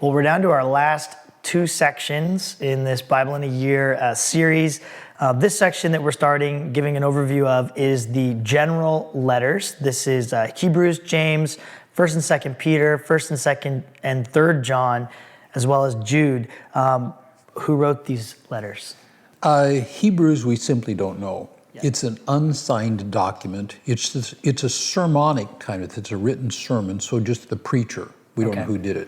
Well, we're down to our last two sections in this Bible in a Year series. This section that we're starting, giving an overview of, is the general letters. This is Hebrews, James, 1st and 2nd Peter, 1st and 2nd and 3rd John, as well as Jude. Who wrote these letters? Hebrews, we simply don't know. Yeah. It's an unsigned document. It's a sermonic kind of, it's a written sermon, so just the preacher. We don't know who did it.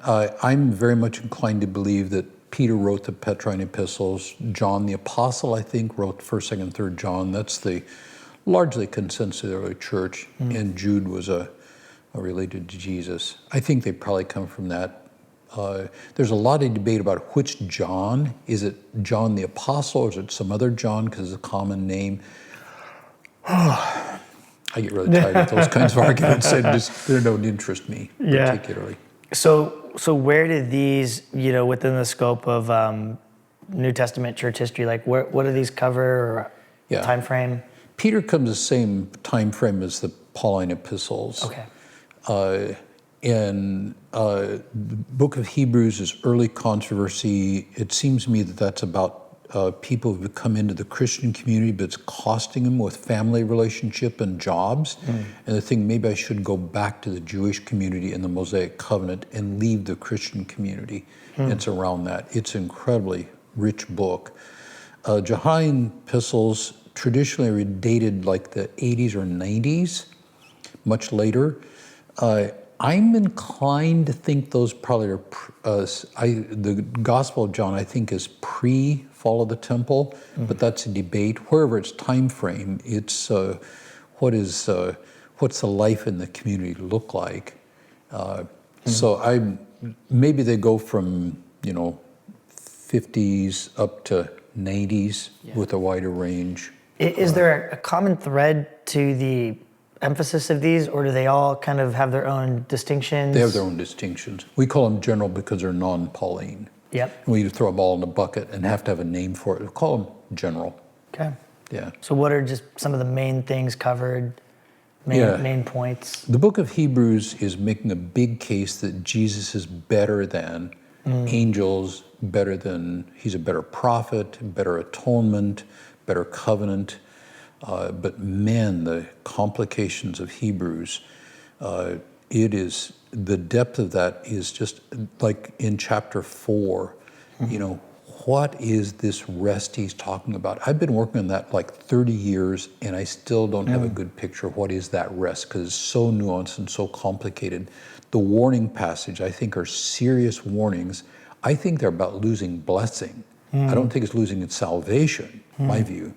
I'm very much inclined to believe that Peter wrote the Petrine epistles. John the Apostle, I think, wrote 1st, 2nd, 3rd John. That's the largely consensus of the early church. And Jude was related to Jesus. I think they probably come from that. There's a lot of debate about which John. Is it John the Apostle, or is it some other John because it's a common name? I get really tired of those kinds of arguments. They don't interest me particularly. So where did these, within the scope of New Testament church history, like what do these cover, or time frame? Peter comes the same time frame as the Pauline epistles. Okay. And the book of Hebrews is early controversy. It seems to me that that's about people who've come into the Christian community, but it's costing them with family relationship and jobs. And they think maybe I should go back to the Jewish community and the Mosaic covenant and leave the Christian community. It's around that. It's an incredibly rich book. Johannine epistles traditionally are dated like the 80s or 90s, much later. I'm inclined to think those probably are, the Gospel of John, I think, is pre-fall of the temple, but that's a debate. Wherever it's time frame, it's what's the life in the community look like? So maybe they go from, 50s up to 90s with a wider range. Is there a common thread to the emphasis of these, or do they all kind of have their own distinctions? They have their own distinctions. We call them general because they're non-Pauline. Yep. We throw them all in a bucket and have to have a name for it. We call them general. Okay. Yeah. So what are just some of the main things covered, main points? The book of Hebrews is making a big case that Jesus is better than angels, he's a better prophet, better atonement, better covenant. But man, the complications of Hebrews, the depth of that is just like in chapter 4, what is this rest he's talking about? I've been working on that like 30 years and I still don't have a good picture of what is that rest, because it's so nuanced and so complicated. The warning passage, I think, are serious warnings. I think they're about losing blessing. I don't think it's losing its salvation, my view.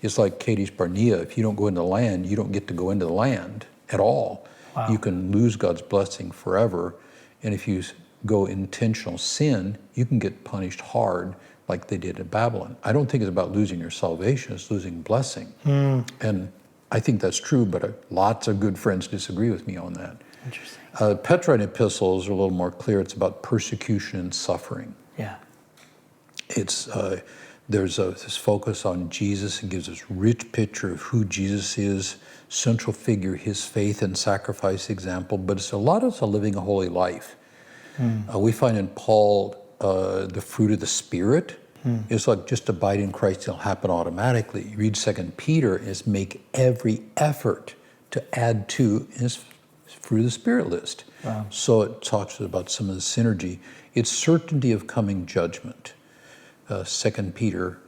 It's like Kadesh Barnea. If you don't go into the land, you don't get to go into the land at all. Wow. You can lose God's blessing forever. And if you go intentional sin, you can get punished hard like they did at Babylon. I don't think it's about losing your salvation, it's losing blessing. And I think that's true, but lots of good friends disagree with me on that. Interesting. Petrine epistles are a little more clear. It's about persecution and suffering. Yeah. It's there's this focus on Jesus. It gives this rich picture of who Jesus is, central figure, his faith and sacrifice example, but it's a lot of living a holy life. We find in Paul the fruit of the Spirit. It's like just abide in Christ, it'll happen automatically. You read 2nd Peter, is make every effort to add to his fruit of the Spirit list. Wow. So it talks about some of the synergy. It's certainty of coming judgment. 2nd Peter,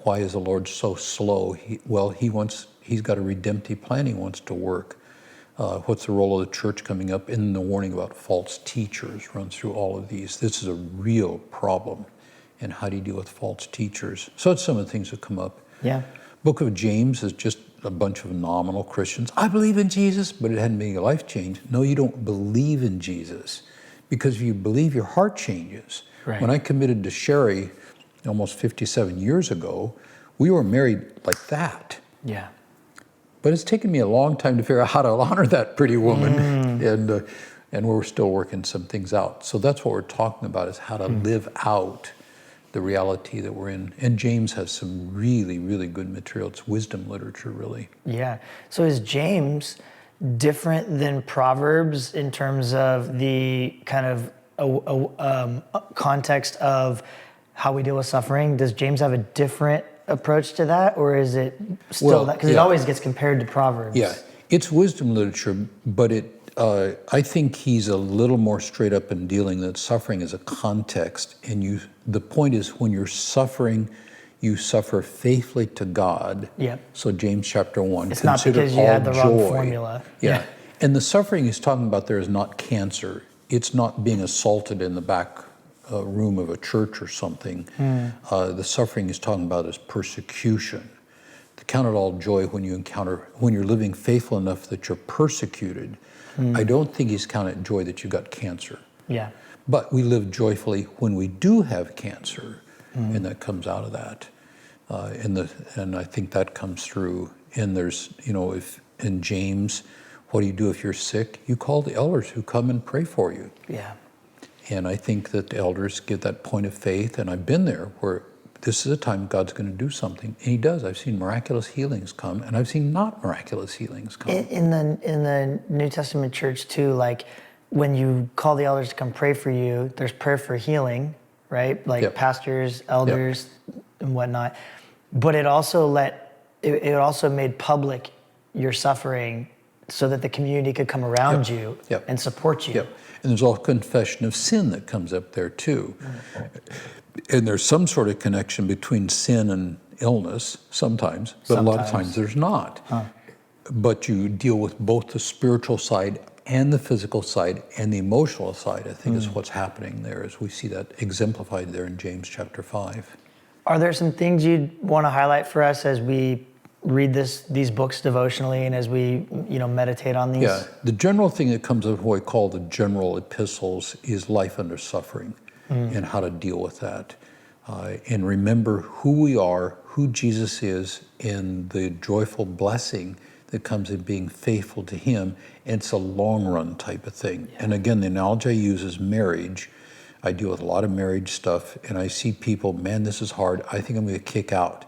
why is the Lord so slow? He's got a redemptive plan he wants to work. What's the role of the church coming up? And the warning about false teachers runs through all of these. This is a real problem. And how do you deal with false teachers? So it's some of the things that come up. Yeah. Book of James is just a bunch of nominal Christians. I believe in Jesus, but it hadn't made your life change. No, you don't believe in Jesus. Because if you believe, your heart changes. Right. When I committed to Sherry almost 57 years ago, we were married like that. Yeah. But it's taken me a long time to figure out how to honor that pretty woman. And we're still working some things out. So that's what we're talking about, is how to live out the reality that we're in. And James has some really, really good material. It's wisdom literature, really. Yeah. So is James different than Proverbs in terms of the kind of a context of how we deal with suffering, does James have a different approach to that, or is it still that? Because it always gets compared to Proverbs. Yeah, it's wisdom literature, but I think he's a little more straight up in dealing that suffering is a context, and the point is when you're suffering, you suffer faithfully to God. Yep. So James chapter 1. It's not because you had the wrong formula. Yeah. And the suffering he's talking about there is not cancer. It's not being assaulted in the back room of a church or something. The suffering he's talking about is persecution. To count it all joy when you're living faithful enough that you're persecuted. I don't think he's counting joy that you got cancer. Yeah. But we live joyfully when we do have cancer, and that comes out of that. And I think that comes through. And there's, if in James, what do you do if you're sick? You call the elders who come and pray for you. Yeah. And I think that the elders give that point of faith, and I've been there where this is a time God's going to do something, and he does. I've seen miraculous healings come, and I've seen not miraculous healings come. In the New Testament church too, like when you call the elders to come pray for you, there's prayer for healing, right? Like pastors, elders, and whatnot. But it also made public your suffering so that the community could come around you and support you. Yep. And there's all confession of sin that comes up there too. And there's some sort of connection between sin and illness sometimes, but a lot of times there's not. But you deal with both the spiritual side and the physical side and the emotional side, I think is what's happening there, as we see that exemplified there in James chapter 5. Are there some things you'd want to highlight for us as we read these books devotionally and as we meditate on these? Yeah, the general thing that comes of what I call the general epistles is life under suffering and how to deal with that. And remember who we are, who Jesus is, and the joyful blessing that comes in being faithful to him. And it's a long run type of thing. Yeah. And again, the analogy I use is marriage. I deal with a lot of marriage stuff, and I see people, man, this is hard. I think I'm going to kick out.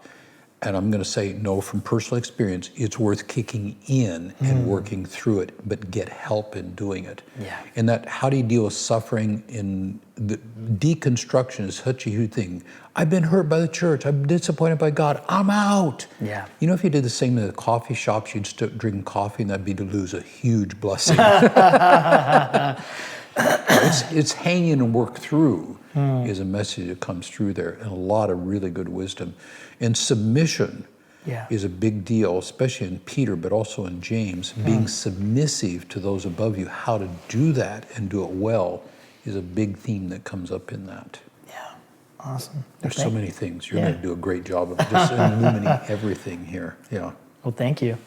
And I'm going to say, no, from personal experience, it's worth kicking in and working through it, but get help in doing it. Yeah. And that, how do you deal with suffering in the deconstruction is such a huge thing. I've been hurt by the church. I'm disappointed by God. I'm out. Yeah. If you did the same in the coffee shops, you'd start drinking coffee, and that'd be to lose a huge blessing. It's hang in and work through is a message that comes through there, and a lot of really good wisdom. And submission is a big deal, especially in Peter, but also in James. Being submissive to those above you, how to do that and do it well is a big theme that comes up in that. Yeah, awesome. There's so many things. You're going to do a great job of just illuminating everything here. Yeah. Well, thank you.